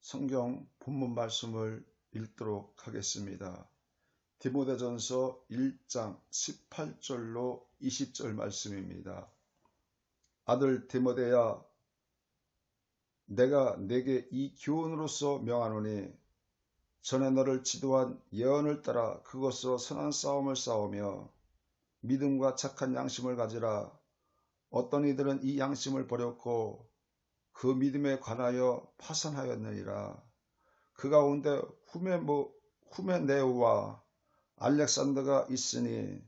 성경 본문 말씀을 읽도록 하겠습니다. 디모데전서 1장 18절로 20절 말씀입니다. 아들 디모데야, 내가 네게 이 교훈으로서 명하노니 전에 너를 지도한 예언을 따라 그것으로 선한 싸움을 싸우며 믿음과 착한 양심을 가지라. 어떤 이들은 이 양심을 버렸고 그 믿음에 관하여 파산하였느니라. 그 가운데 후메네오와 알렉산더가 있으니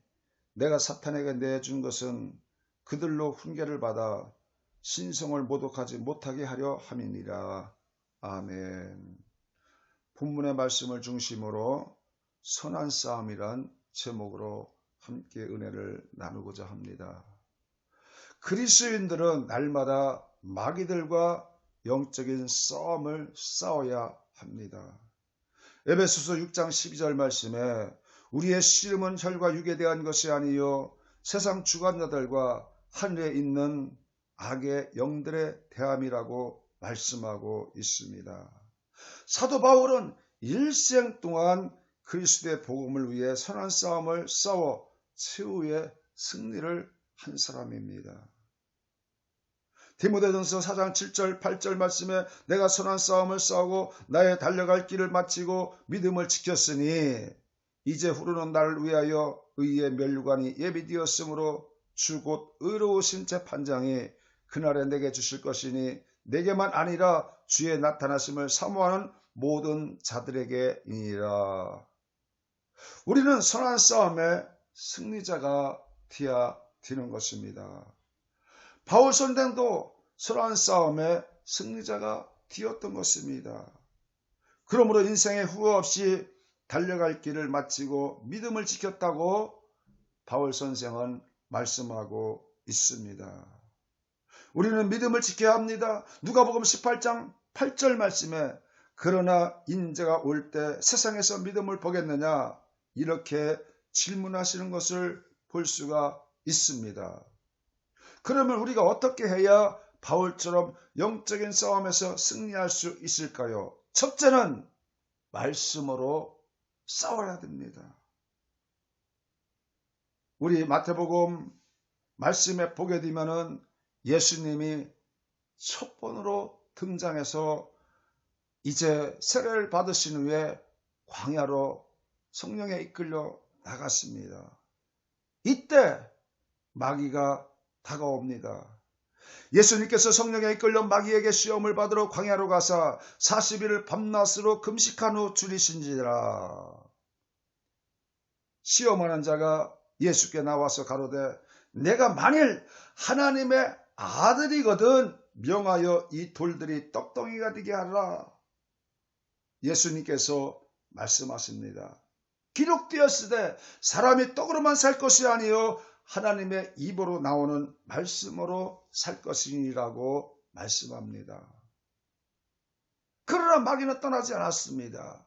내가 사탄에게 내준 것은 그들로 훈계를 받아 신성을 모독하지 못하게 하려 함이니라. 아멘. 본문의 말씀을 중심으로 선한 싸움이란 제목으로 함께 은혜를 나누고자 합니다. 그리스도인들은 날마다 마귀들과 영적인 싸움을 싸워야 합니다. 에베소서 6장 12절 말씀에 우리의 씨름은 혈과 육에 대한 것이 아니요 세상 주관자들과 하늘에 있는 악의 영들에 대함이라고 말씀하고 있습니다. 사도 바울은 일생 동안 그리스도의 복음을 위해 선한 싸움을 싸워 최후의 승리를 한 사람입니다. 디모데전서 4장 7절 8절 말씀에 내가 선한 싸움을 싸우고 나의 달려갈 길을 마치고 믿음을 지켰으니 이제 후로는 나를 위하여 의의 면류관이 예비되었으므로 주 곧 의로우신 재판장이 그날에 내게 주실 것이니 내게만 아니라 주의 나타나심을 사모하는 모든 자들에게이니라. 우리는 선한 싸움의 승리자가 되어야 되는 것입니다. 바울 선생도 선한 싸움의 승리자가 되었던 것입니다. 그러므로 인생에 후회 없이 달려갈 길을 마치고 믿음을 지켰다고 바울 선생은 말씀하고 있습니다. 우리는 믿음을 지켜야 합니다. 누가복음 18장 8절 말씀에 그러나 인자가 올 때 세상에서 믿음을 보겠느냐 이렇게 질문하시는 것을 볼 수가 있습니다. 그러면 우리가 어떻게 해야 바울처럼 영적인 싸움에서 승리할 수 있을까요? 첫째는 말씀으로 싸워야 됩니다. 우리 마태복음 말씀에 보게 되면은 예수님이 첫 번으로 등장해서 이제 세례를 받으신 후에 광야로 성령에 이끌려 나갔습니다. 이때 마귀가 다가옵니다. 예수님께서 성령에 이끌려 마귀에게 시험을 받으러 광야로 가사 40일을 밤낮으로 금식한 후 줄이신지라. 시험하는 자가 예수께 나와서 가로되 내가 만일 하나님의 아들이거든 명하여 이 돌들이 떡덩이가 되게 하라. 예수님께서 말씀하십니다. 기록되었으되 사람이 떡으로만 살 것이 아니요 하나님의 입으로 나오는 말씀으로 살 것이니라고 말씀합니다. 그러나 마귀는 떠나지 않았습니다.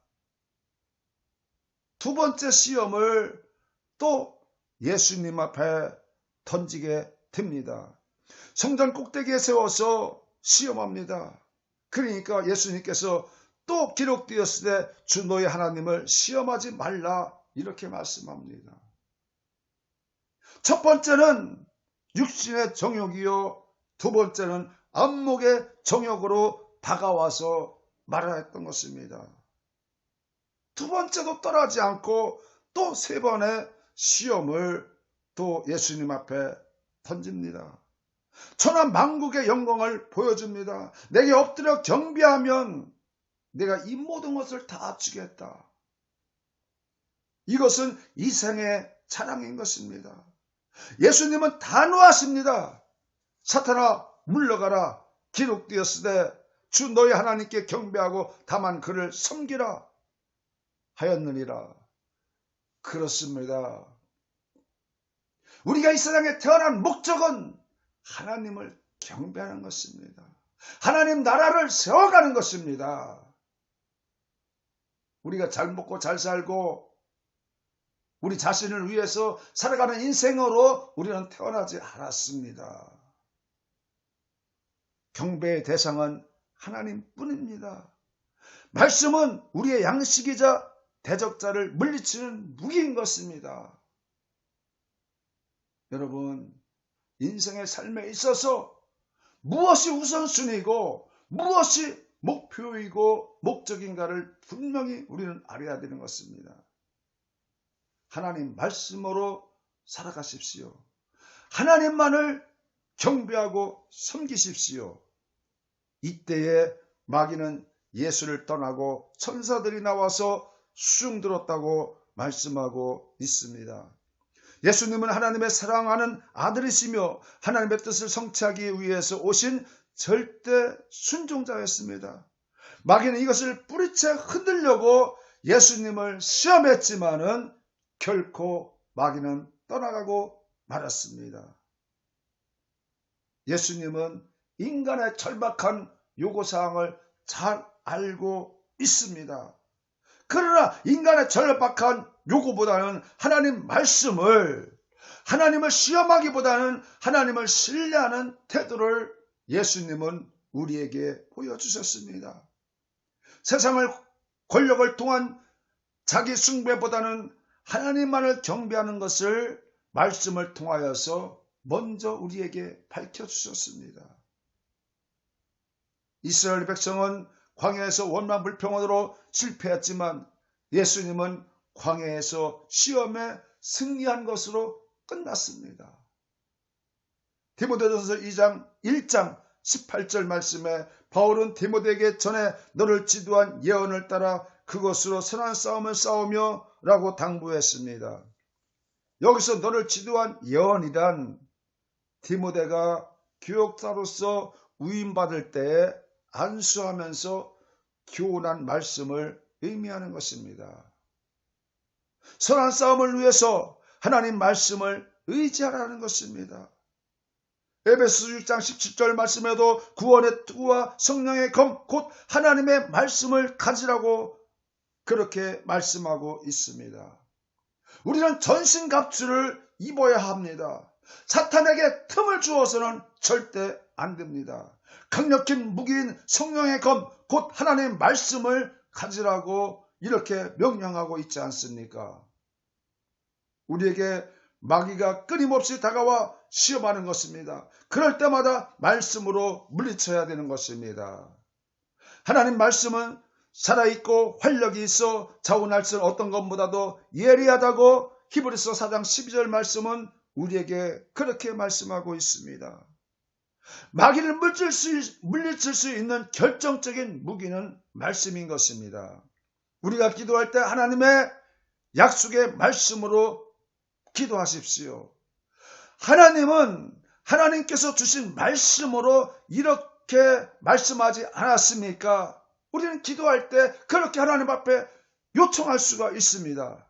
두 번째 시험을 또 예수님 앞에 던지게 됩니다. 성전 꼭대기에 세워서 시험합니다. 그러니까 예수님께서 또 기록되었을 때 주 너의 하나님을 시험하지 말라 이렇게 말씀합니다. 첫 번째는 육신의 정욕이요 두 번째는 안목의 정욕으로 다가와서 말하였던 것입니다. 두 번째도 떠나지 않고 또 세 번의 시험을 또 예수님 앞에 던집니다. 천하 만국의 영광을 보여줍니다. 내게 엎드려 경배하면 내가 이 모든 것을 다 주겠다. 이것은 이 생의 자랑인 것입니다. 예수님은 단호하십니다. 사탄아 물러가라. 기록되었으되 주 너희 하나님께 경배하고 다만 그를 섬기라 하였느니라. 그렇습니다. 우리가 이 세상에 태어난 목적은 하나님을 경배하는 것입니다. 하나님 나라를 세워가는 것입니다. 우리가 잘 먹고 잘 살고 우리 자신을 위해서 살아가는 인생으로 우리는 태어나지 않았습니다. 경배의 대상은 하나님뿐입니다. 말씀은 우리의 양식이자 대적자를 물리치는 무기인 것입니다. 여러분, 인생의 삶에 있어서 무엇이 우선순위고 무엇이 목표이고 목적인가를 분명히 우리는 알아야 되는 것입니다. 하나님 말씀으로 살아가십시오. 하나님만을 경배하고 섬기십시오. 이때에 마귀는 예수를 떠나고 천사들이 나와서 수중들었다고 말씀하고 있습니다. 예수님은 하나님의 사랑하는 아들이시며 하나님의 뜻을 성취하기 위해서 오신 절대 순종자였습니다. 마귀는 이것을 뿌리채 흔들려고 예수님을 시험했지만은 결코 마귀는 떠나가고 말았습니다. 예수님은 인간의 절박한 요구사항을 잘 알고 있습니다. 그러나 인간의 절박한 요구보다는 하나님을 시험하기보다는 하나님을 신뢰하는 태도를 예수님은 우리에게 보여주셨습니다. 세상을 권력을 통한 자기 숭배보다는 하나님만을 경배하는 것을 말씀을 통하여서 먼저 우리에게 밝혀주셨습니다. 이스라엘 백성은 광야에서 원망불평으로 실패했지만 예수님은 광야에서 시험에 승리한 것으로 끝났습니다. 디모데전서 2장 1장 18절 말씀에 바울은 디모데에게 전에 너를 지도한 예언을 따라 그것으로 선한 싸움을 싸우며 라고 당부했습니다. 여기서 너를 지도한 예언이란 디모데가 교역자로서 위임받을 때에 안수하면서 교훈한 말씀을 의미하는 것입니다. 선한 싸움을 위해서 하나님 말씀을 의지하라는 것입니다. 에베소 6장 17절 말씀에도 구원의 투구와 성령의 검 곧 하나님의 말씀을 가지라고 그렇게 말씀하고 있습니다. 우리는 전신갑주를 입어야 합니다. 사탄에게 틈을 주어서는 절대 안 됩니다. 강력한 무기인 성령의 검 곧 하나님의 말씀을 가지라고 이렇게 명령하고 있지 않습니까? 우리에게 마귀가 끊임없이 다가와 시험하는 것입니다. 그럴 때마다 말씀으로 물리쳐야 되는 것입니다. 하나님 말씀은 살아있고 활력이 있어 자원할 수 어떤 것보다도 예리하다고 히브리서 4장 12절 말씀은 우리에게 그렇게 말씀하고 있습니다. 마귀를 물리칠 수 있는 결정적인 무기는 말씀인 것입니다. 우리가 기도할 때 하나님의 약속의 말씀으로 기도하십시오. 하나님은 하나님께서 주신 말씀으로 이렇게 말씀하지 않았습니까? 우리는 기도할 때 그렇게 하나님 앞에 요청할 수가 있습니다.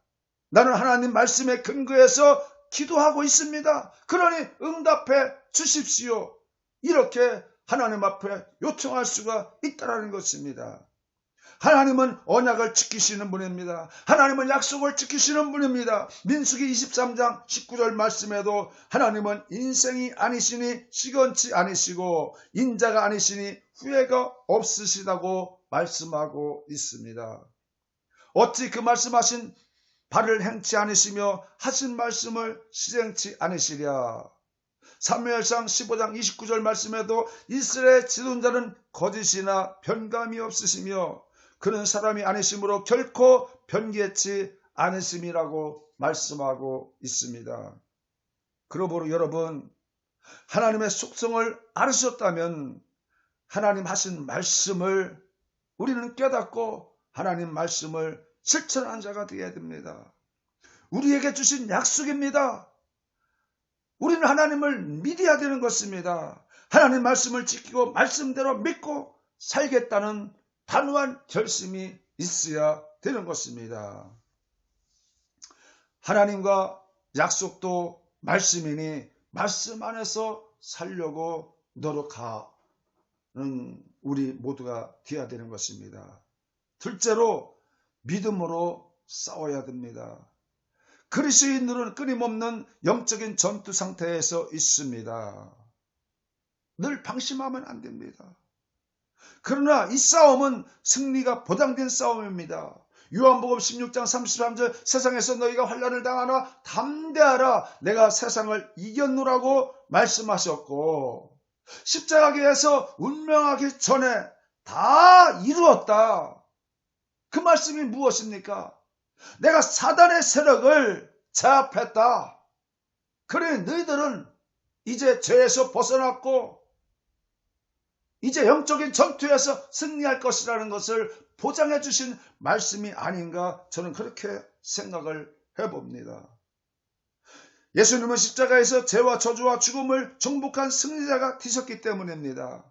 나는 하나님 말씀에 근거해서 기도하고 있습니다. 그러니 응답해 주십시오. 이렇게 하나님 앞에 요청할 수가 있다는 것입니다. 하나님은 언약을 지키시는 분입니다. 하나님은 약속을 지키시는 분입니다. 민수기 23장 19절 말씀에도 하나님은 인생이 아니시니 시건치 아니시고 인자가 아니시니 후회가 없으시다고 말씀하고 있습니다. 어찌 그 말씀하신 바를 행치 않으시며 하신 말씀을 실행치 않으시랴. 사무엘상 15장 29절 말씀에도 이스라엘 지도자는 거짓이나 변감이 없으시며 그는 사람이 아니심으로 결코 변개치 않으심이라고 말씀하고 있습니다. 그러므로 여러분, 하나님의 속성을 알으셨다면 하나님 하신 말씀을 우리는 깨닫고 하나님 말씀을 실천하는 자가 되어야 됩니다. 우리에게 주신 약속입니다. 우리는 하나님을 믿어야 되는 것입니다. 하나님 말씀을 지키고 말씀대로 믿고 살겠다는 단호한 결심이 있어야 되는 것입니다. 하나님과 약속도 말씀이니 말씀 안에서 살려고 노력하는 우리 모두가 되어야 되는 것입니다. 둘째로 믿음으로 싸워야 됩니다. 그리스도인들은 끊임없는 영적인 전투 상태에서 있습니다. 늘 방심하면 안 됩니다. 그러나 이 싸움은 승리가 보장된 싸움입니다. 요한복음 16장 33절 세상에서 너희가 환난을 당하나 담대하라 내가 세상을 이겼노라고 말씀하셨고 십자가에서 운명하기 전에 다 이루었다. 그 말씀이 무엇입니까? 내가 사단의 세력을 제압했다. 그래 너희들은 이제 죄에서 벗어났고 이제 영적인 전투에서 승리할 것이라는 것을 보장해 주신 말씀이 아닌가 저는 그렇게 생각을 해봅니다. 예수님은 십자가에서 죄와 저주와 죽음을 정복한 승리자가 되셨기 때문입니다.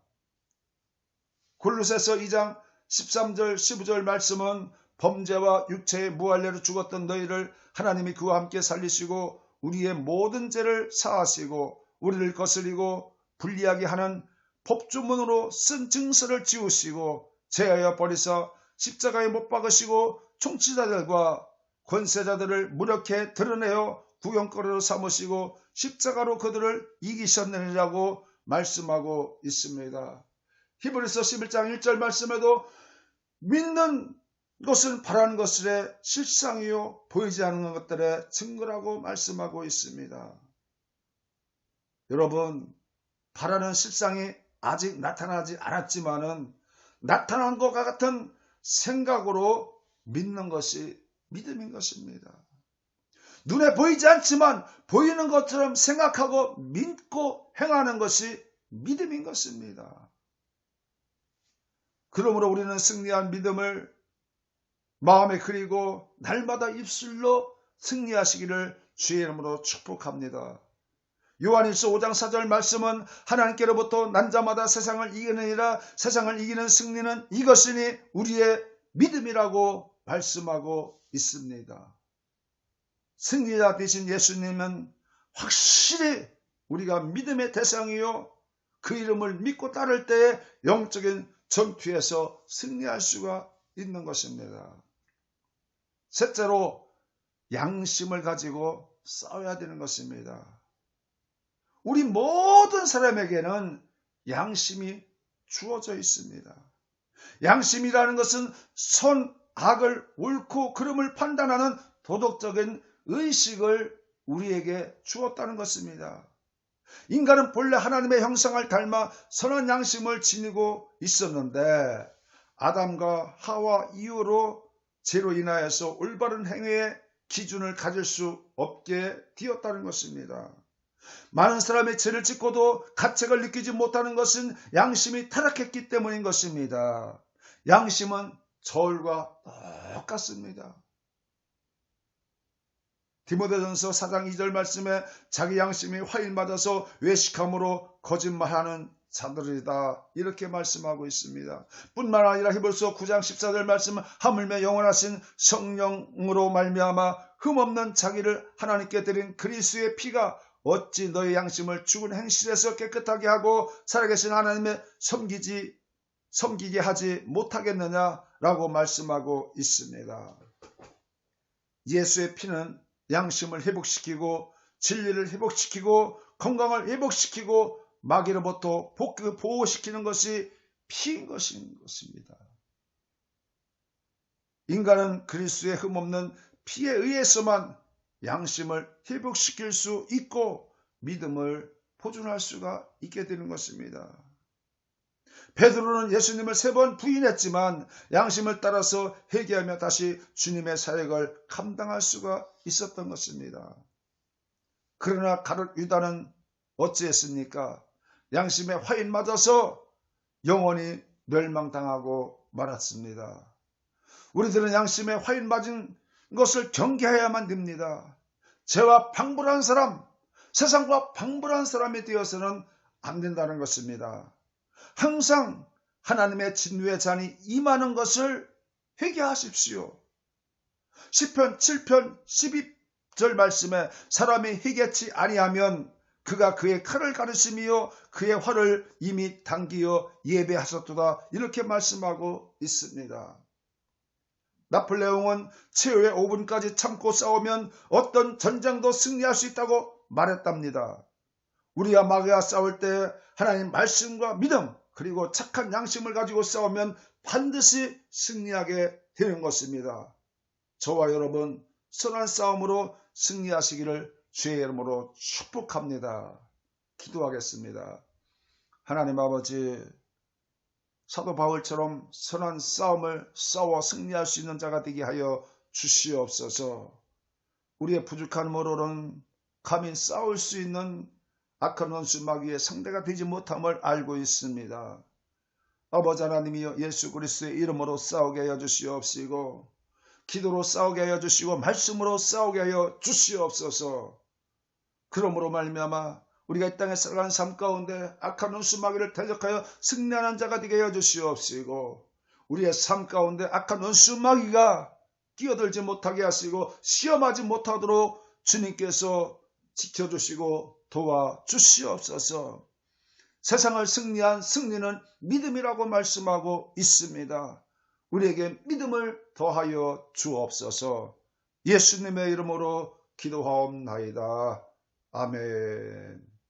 골로새서 2장 13절 15절 말씀은 범죄와 육체의 무할례로 죽었던 너희를 하나님이 그와 함께 살리시고 우리의 모든 죄를 사하시고 우리를 거스리고 불리하게 하는 법조문으로 쓴 증서를 지우시고 제하여 버리사 십자가에 못 박으시고 총치자들과 권세자들을 무력해 드러내어 구경거리로 삼으시고 십자가로 그들을 이기셨느니라고 말씀하고 있습니다. 히브리서 11장 1절 말씀에도 믿는 것은 바라는 것들의 실상이요 보이지 않는 것들의 증거라고 말씀하고 있습니다. 여러분, 바라는 실상이 아직 나타나지 않았지만은 나타난 것과 같은 생각으로 믿는 것이 믿음인 것입니다. 눈에 보이지 않지만 보이는 것처럼 생각하고 믿고 행하는 것이 믿음인 것입니다. 그러므로 우리는 승리한 믿음을 마음에 그리고 날마다 입술로 승리하시기를 주의 이름으로 축복합니다. 요한일서 5장 4절 말씀은 하나님께로부터 난 자마다 세상을 이기느니라 세상을 이기는 승리는 이것이니 우리의 믿음이라고 말씀하고 있습니다. 승리자 되신 예수님은 확실히 우리가 믿음의 대상이요 그 이름을 믿고 따를 때에 영적인 전투에서 승리할 수가 있는 것입니다. 셋째로 양심을 가지고 싸워야 되는 것입니다. 우리 모든 사람에게는 양심이 주어져 있습니다. 양심이라는 것은 선, 악을 옳고 그름을 판단하는 도덕적인 의식을 우리에게 주었다는 것입니다. 인간은 본래 하나님의 형상을 닮아 선한 양심을 지니고 있었는데 아담과 하와 이후로 죄로 인하여서 올바른 행위의 기준을 가질 수 없게 되었다는 것입니다. 많은 사람이 죄를 짓고도 가책을 느끼지 못하는 것은 양심이 타락했기 때문인 것입니다. 양심은 저울과 똑같습니다. 디모데전서 4장 2절 말씀에 자기 양심이 화인맞아서 외식함으로 거짓말하는 자들이다 이렇게 말씀하고 있습니다. 뿐만 아니라 히브리서 9장 14절 말씀 하물며 영원하신 성령으로 말미암아 흠없는 자기를 하나님께 드린 그리스도의 피가 어찌 너의 양심을 죽은 행실에서 깨끗하게 하고 살아계신 하나님의 섬기게 하지 못하겠느냐라고 말씀하고 있습니다. 예수의 피는 양심을 회복시키고 진리를 회복시키고 건강을 회복시키고 마귀로부터 보호시키는 것이 피인 것입니다. 인간은 그리스도의 흠없는 피에 의해서만 양심을 회복시킬 수 있고 믿음을 보존할 수가 있게 되는 것입니다. 베드로는 예수님을 3번 부인했지만 양심을 따라서 회개하며 다시 주님의 사역을 감당할 수가 있었던 것입니다. 그러나 가룟 유다는 어찌했습니까? 양심에 화인 맞아서 영원히 멸망당하고 말았습니다. 우리들은 양심에 화인 맞은 것을 경계해야만 됩니다. 죄와 방불한 사람, 세상과 방불한 사람이 되어서는 안 된다는 것입니다. 항상 하나님의 진노의 잔이 임하는 것을 회개하십시오. 시편 7편 12절 말씀에 사람이 회개치 아니하면 그가 그의 칼을 가르치며 그의 활을 이미 당기어 예배하셨도다 이렇게 말씀하고 있습니다. 나폴레옹은 최후의 5분까지 참고 싸우면 어떤 전쟁도 승리할 수 있다고 말했답니다. 우리가 마귀와 싸울 때 하나님 말씀과 믿음 그리고 착한 양심을 가지고 싸우면 반드시 승리하게 되는 것입니다. 저와 여러분 선한 싸움으로 승리하시기를 주의 이름으로 축복합니다. 기도하겠습니다. 하나님 아버지, 사도 바울처럼 선한 싸움을 싸워 승리할 수 있는 자가 되게 하여 주시옵소서. 우리의 부족함으로는 감히 싸울 수 있는 악한 원수 마귀의 상대가 되지 못함을 알고 있습니다. 아버지 하나님이여, 예수 그리스도의 이름으로 싸우게 하여 주시옵시고, 기도로 싸우게 하여 주시고, 말씀으로 싸우게 하여 주시옵소서. 그러므로 말미암아 우리가 이 땅에 살아가는 삶 가운데 악한 원수 마귀를 대적하여 승리하는 자가 되게 하여 주시옵시고, 우리의 삶 가운데 악한 원수 마귀가 끼어들지 못하게 하시고 시험하지 못하도록 주님께서 지켜주시고 도와주시옵소서. 세상을 승리한 승리는 믿음이라고 말씀하고 있습니다. 우리에게 믿음을 더하여 주옵소서. 예수님의 이름으로 기도하옵나이다. 아멘.